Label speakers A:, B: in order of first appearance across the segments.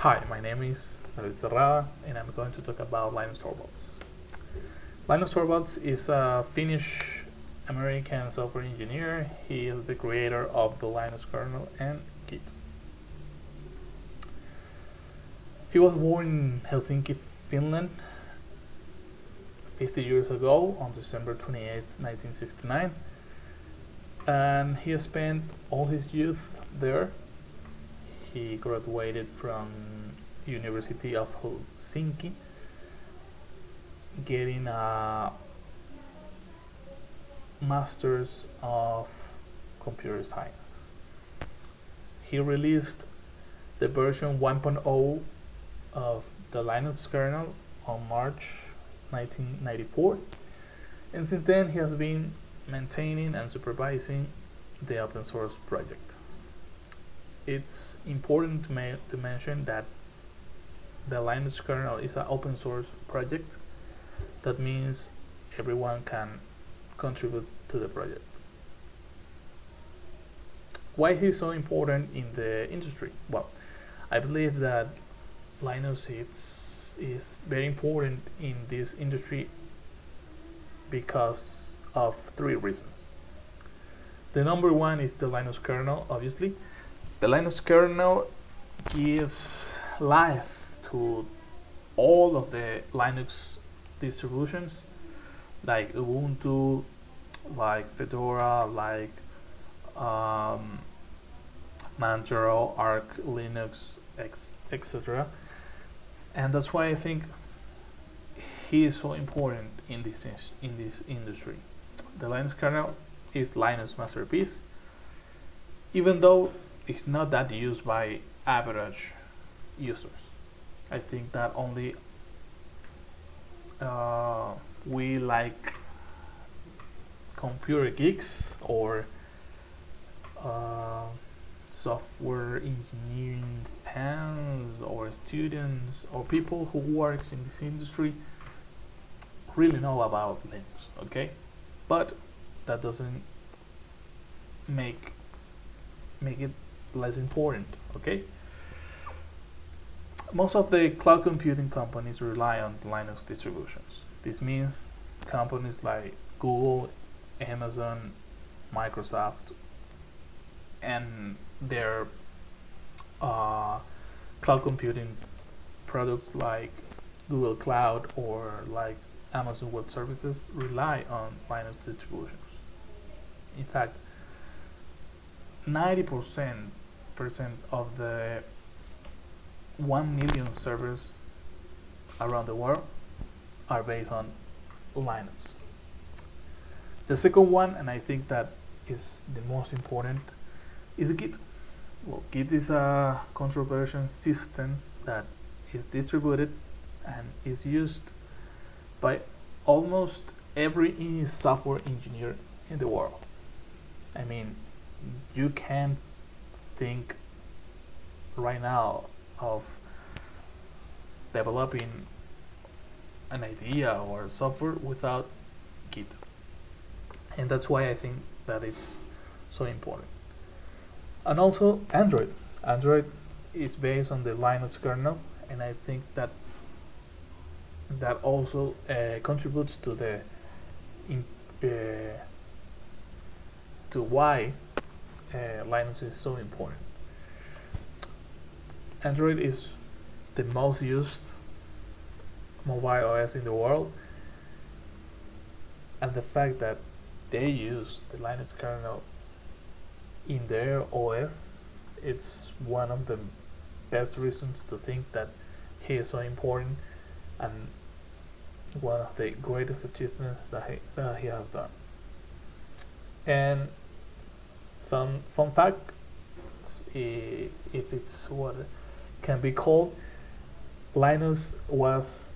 A: Hi, my name is David Serrada, and I'm going to talk about Linus Torvalds. Linus Torvalds is a Finnish American software engineer. He is the creator of the Linux kernel and Git. He was born in Helsinki, Finland, 50 years ago on December 28th, 1969, and he spent all his youth there. He graduated from University of Helsinki, getting a Master's of Computer Science. He released the version 1.0 of the Linux kernel on March 1994, and since then he has been maintaining and supervising the open source project. It's important to mention that the Linux kernel is an open source project. That means everyone can contribute to the project. Why is he so important in the industry? Well, I believe that Linux is very important in this industry because of three reasons. The number one is the Linux kernel, obviously. The Linux kernel gives life to all of the Linux distributions, like Ubuntu, like Fedora, like Manjaro, Arch Linux, etc. And that's why I think he is so important in this industry. The Linux kernel is Linux masterpiece, even though it's not that used by average users. I think that only we like computer geeks or software engineering fans or students or people who works in this industry really know about Linux, okay? But that doesn't make it less important, okay? Most of the cloud computing companies rely on Linux distributions. This means companies like Google, Amazon, Microsoft, and their cloud computing products like Google Cloud or like Amazon Web Services rely on Linux distributions. In fact, 90% of the 1 million servers around the world are based on Linux. The second one, and I think that is the most important, is Git. Well, Git is a control version system that is distributed and is used by almost every software engineer in the world. I mean, you can't think right now of developing an idea or software without Git. And that's why I think that it's so important. And also Android. Android is based on the Linux kernel, and I think that also contributes to the to why Linux is so important. Android is the most used mobile OS in the world, and the fact that they use the Linux kernel in their OS, it's one of the best reasons to think that he is so important and one of the greatest achievements that he has done. And some fun fact, if it's what can be called, Linus was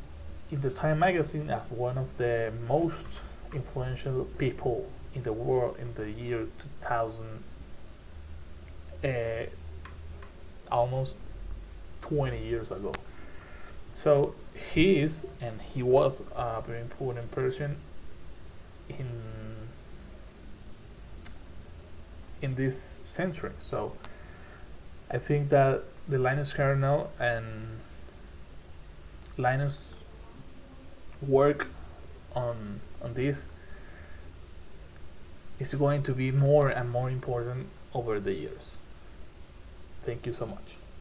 A: in the Time magazine as one of the most influential people in the world in the year 2000, almost 20 years ago. So he is, and he was a very important person in this century. So I think that the Linus kernel and Linus work on this is going to be more and more important over the years. Thank you so much.